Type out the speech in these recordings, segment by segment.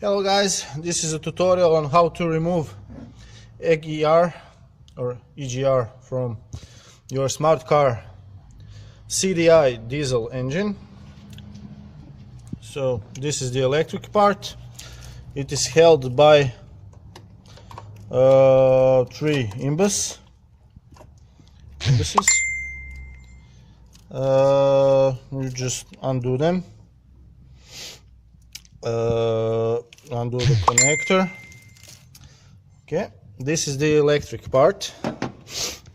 Hello guys, this is a tutorial on how to remove EGR or EGR from your smart car CDI diesel engine. So this is the electric part. It is held by three imbusses. You just undo them. Undo the connector. Okay, this is the electric part.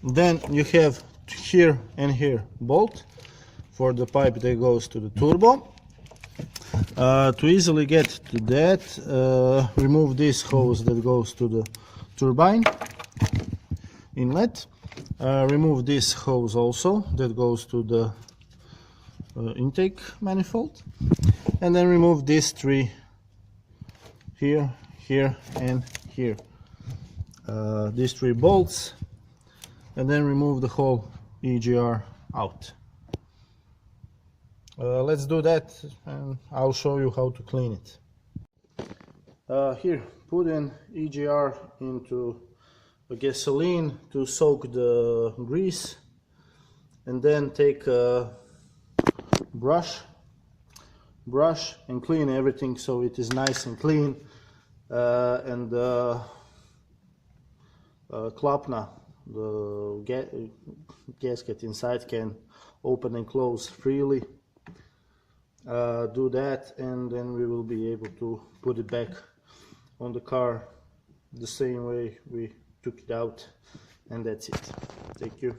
Then you have here and here bolt for the pipe that goes to the turbo. To easily get to that, remove this hose that goes to the turbine inlet. Remove this hose also that goes to the intake manifold, and then remove these three here, here and here, these three bolts, and then remove the whole EGR out. Let's do that and I'll show you how to clean it. Here, put an EGR into a gasoline to soak the grease, and then take a brush and clean everything so it is nice and clean, and the klapna, the gasket inside, can open and close freely. Do that, and then we will be able to put it back on the car the same way we took it out, and that's it. Thank you.